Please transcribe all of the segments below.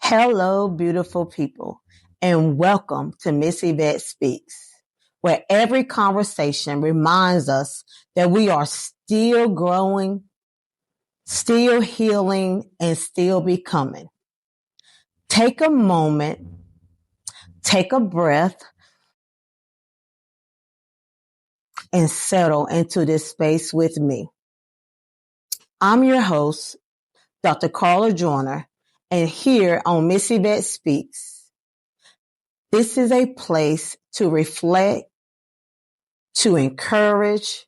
Hello, beautiful people, and welcome to Miss Yvette Speaks, where every conversation reminds us that we are still growing, still healing, and still becoming. Take a moment, take a breath, and settle into this space with me. I'm your host, Dr. Carla Joyner, and here on Miss Yvette Speaks, this is a place to reflect, to encourage,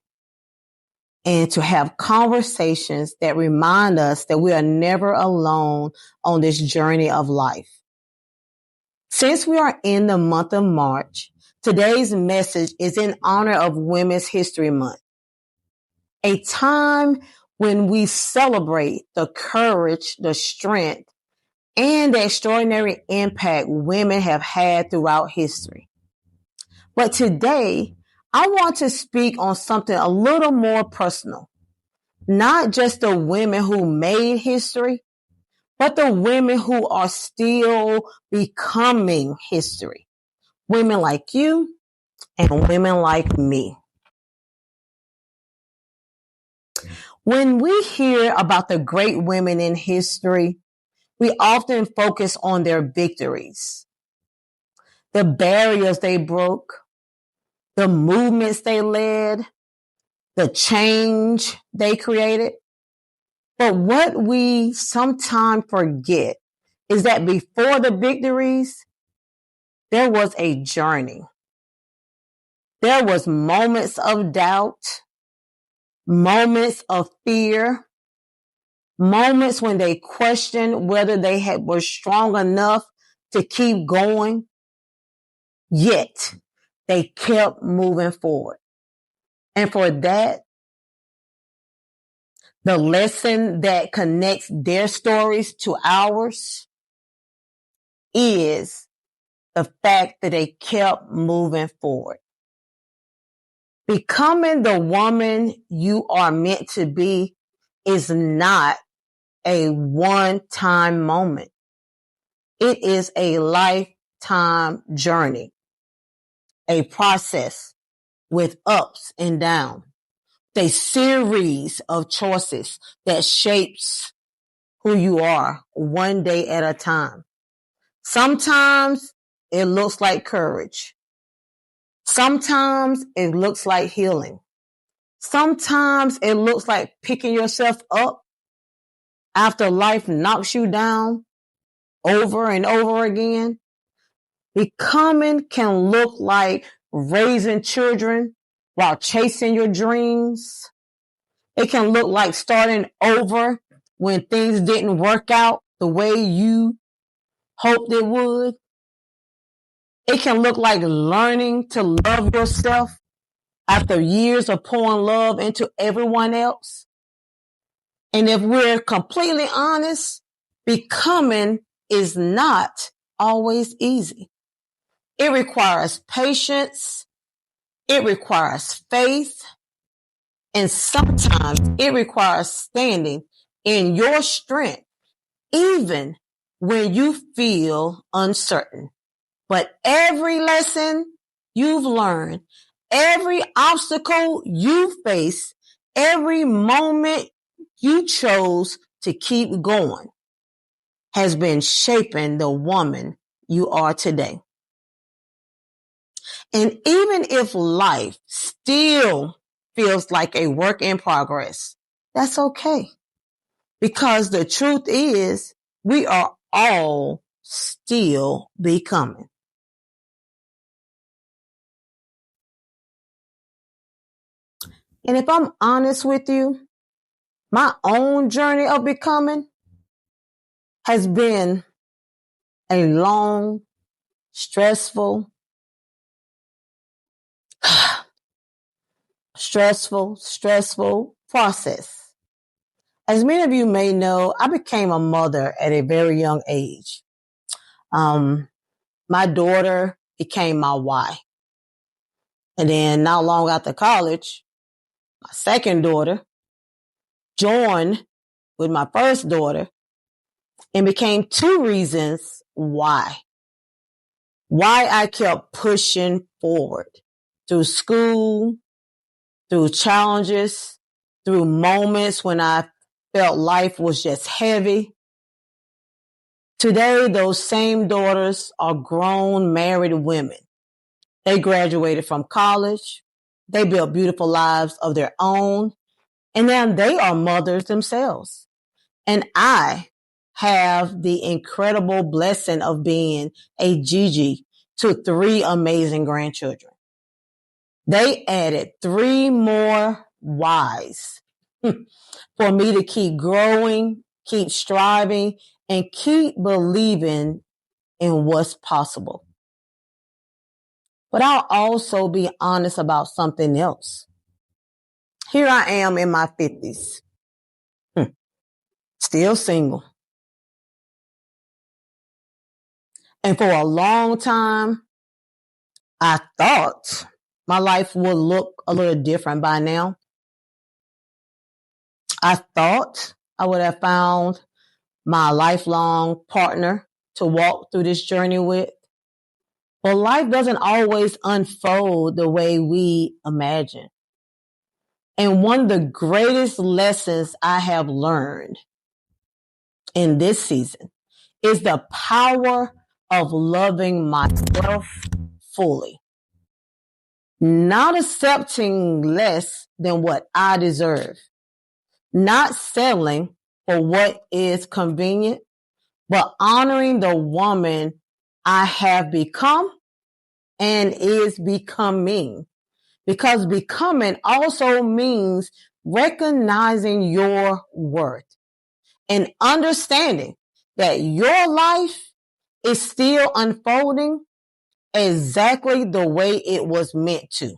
and to have conversations that remind us that we are never alone on this journey of life. Since we are in the month of March, today's message is in honor of Women's History Month, a time when we celebrate the courage, the strength, and the extraordinary impact women have had throughout history. But today, I want to speak on something a little more personal. Not just the women who made history, but the women who are still becoming history. Women like you and women like me. When we hear about the great women in history, we often focus on their victories, the barriers they broke, the movements they led, the change they created. But what we sometimes forget is that before the victories, there was a journey. There was moments of doubt, moments of fear, moments when they questioned whether were strong enough to keep going. Yet they kept moving forward. And for that, the lesson that connects their stories to ours is the fact that they kept moving forward. Becoming the woman you are meant to be is not a one-time moment. It is a lifetime journey, a process with ups and downs, a series of choices that shapes who you are one day at a time. Sometimes it looks like courage. Sometimes it looks like healing. Sometimes it looks like picking yourself up after life knocks you down over and over again. Becoming can look like raising children while chasing your dreams. It can look like starting over when things didn't work out the way you hoped it would. It can look like learning to love yourself after years of pouring love into everyone else. And if we're completely honest, becoming is not always easy. It requires patience. It requires faith. And sometimes it requires standing in your strength, even when you feel uncertain. But every lesson you've learned, every obstacle you face, every moment you chose to keep going has been shaping the woman you are today. And even if life still feels like a work in progress, that's okay. Because the truth is, we are all still becoming. And if I'm honest with you, my own journey of becoming has been a long, stressful process. As many of you may know, I became a mother at a very young age. My daughter became my why. And then not long after college, my second daughter joined with my first daughter and became 2 reasons why I kept pushing forward through school, through challenges, through moments when I felt life was just heavy. Today, those same daughters are grown, married women. They graduated from college. They built beautiful lives of their own. And now they are mothers themselves. And I have the incredible blessing of being a Gigi to 3 amazing grandchildren. They added 3 more whys for me to keep growing, keep striving, and keep believing in what's possible. But I'll also be honest about something else. Here I am in my 50s, still single. And for a long time, I thought my life would look a little different by now. I thought I would have found my lifelong partner to walk through this journey with. But life doesn't always unfold the way we imagine. And one of the greatest lessons I have learned in this season is the power of loving myself fully. Not accepting less than what I deserve. Not settling for what is convenient, but honoring the woman I have become and is becoming. Because becoming also means recognizing your worth and understanding that your life is still unfolding exactly the way it was meant to.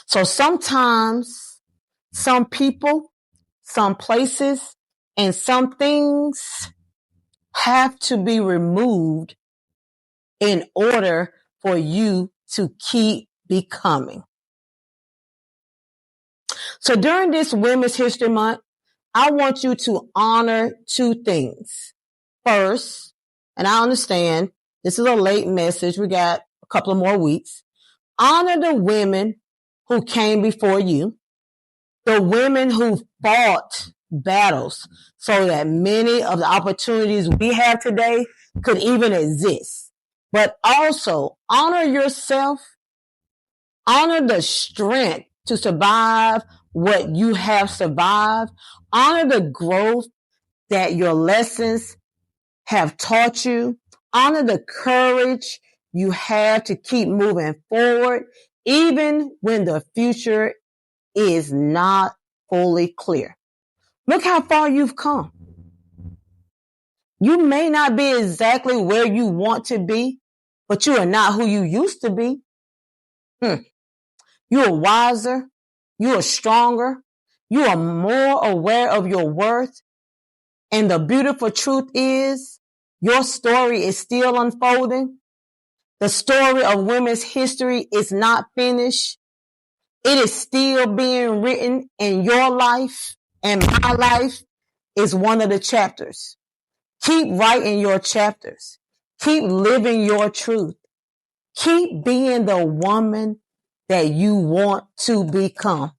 So sometimes some people, some places, and some things have to be removed in order for you to keep becoming. So during this Women's History Month, I want you to honor 2 things. First, and I understand this is a late message. We got a couple of more weeks. Honor the women who came before you, the women who fought battles so that many of the opportunities we have today could even exist. But also honor yourself, honor the strength to survive what you have survived, honor the growth that your lessons have taught you, honor the courage you have to keep moving forward, even when the future is not fully clear. Look how far you've come. You may not be exactly where you want to be, but you are not who you used to be. You are wiser. You are stronger. You are more aware of your worth. And the beautiful truth is your story is still unfolding. The story of women's history is not finished. It is still being written in your life, and my life is one of the chapters. Keep writing your chapters. Keep living your truth. Keep being the woman that you want to become.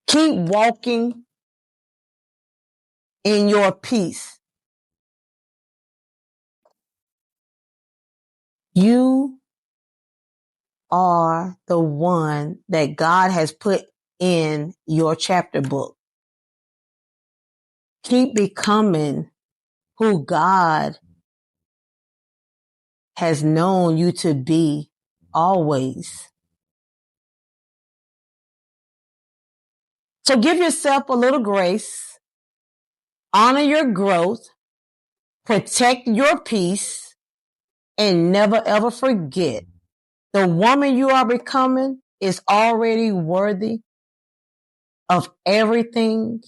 Keep walking in your peace. You are the one that God has put in your chapter book. Keep becoming who God has known you to be always. So give yourself a little grace, honor your growth, protect your peace, and never ever forget the woman you are becoming is already worthy of everything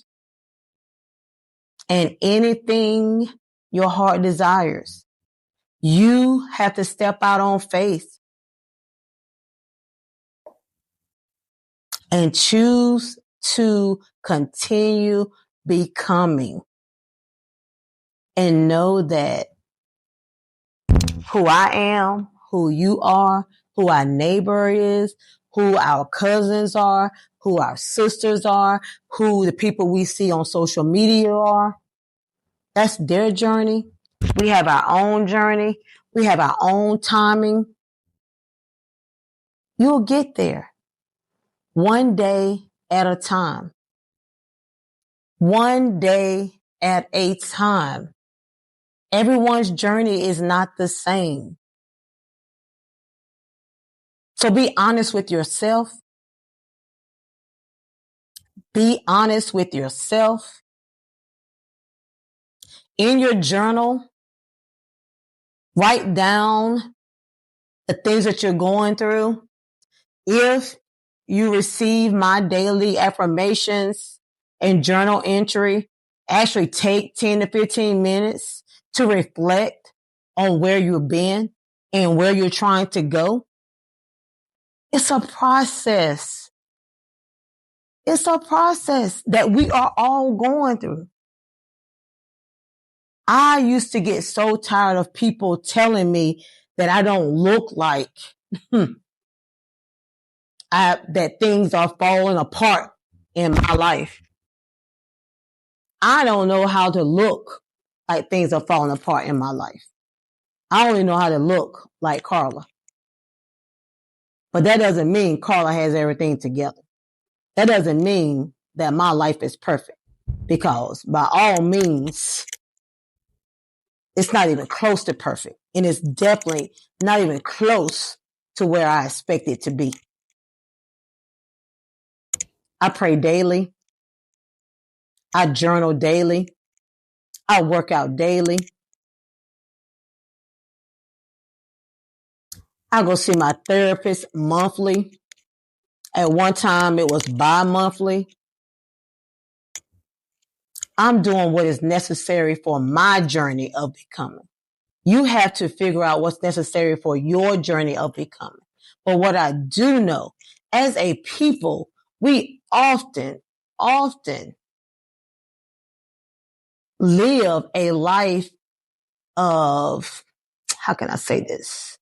and anything your heart desires. You have to step out on faith and choose to continue becoming. and know that who I am, who you are, who our neighbor is, who our cousins are, who our sisters are, who the people we see on social media are. That's their journey. We have our own journey. We have our own timing. You'll get there one day at a time. One day at a time. Everyone's journey is not the same. So be honest with yourself. Be honest with yourself. In your journal, write down the things that you're going through. If you receive my daily affirmations and journal entry, actually take 10 to 15 minutes to reflect on where you've been and where you're trying to go. It's a process. It's a process that we are all going through. I used to get so tired of people telling me that I don't look like that things are falling apart in my life. I don't know how to look like things are falling apart in my life. I only know how to look like Carla. But that doesn't mean Carla has everything together. That doesn't mean that my life is perfect. Because by all means, it's not even close to perfect. And it's definitely not even close to where I expect it to be. I pray daily. I journal daily. I work out daily. I go see my therapist monthly. At one time, it was bi-monthly. I'm doing what is necessary for my journey of becoming. You have to figure out what's necessary for your journey of becoming. But what I do know, as a people, we often live a life of, how can I say this?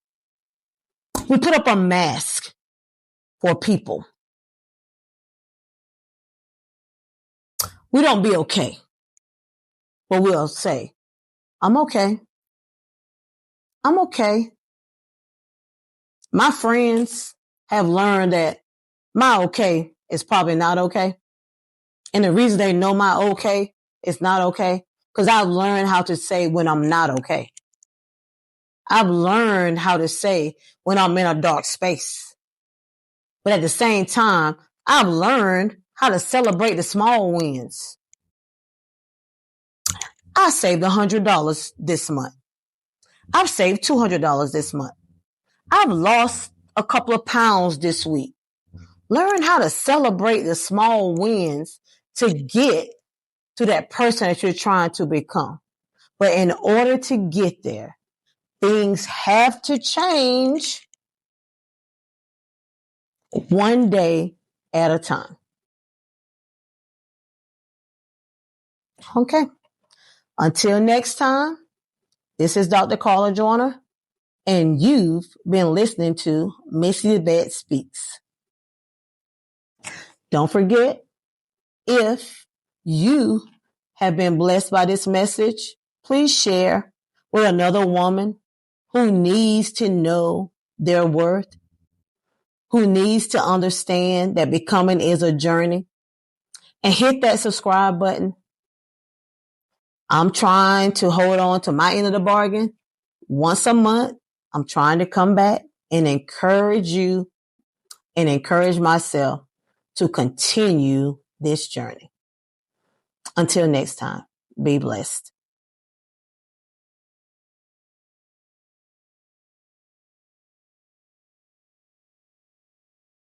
We put up a mask for people. We don't be okay, but we'll say, I'm okay. I'm okay. My friends have learned that my okay is probably not okay. And the reason they know my okay is not okay, because I've learned how to say when I'm not okay. I've learned how to say when I'm in a dark space. But at the same time, I've learned how to celebrate the small wins. I saved $100 this month. I've saved $200 this month. I've lost a couple of pounds this week. Learn how to celebrate the small wins to get to that person that you're trying to become. But in order to get there, things have to change one day at a time. Okay. Until next time, this is Dr. Carla Joyner, and you've been listening to Missy the Vet Speaks. Don't forget, if you have been blessed by this message, please share with another woman who needs to know their worth, who needs to understand that becoming is a journey, and hit that subscribe button. I'm trying to hold on to my end of the bargain. Once a month, I'm trying to come back and encourage you and encourage myself to continue this journey. Until next time, be blessed.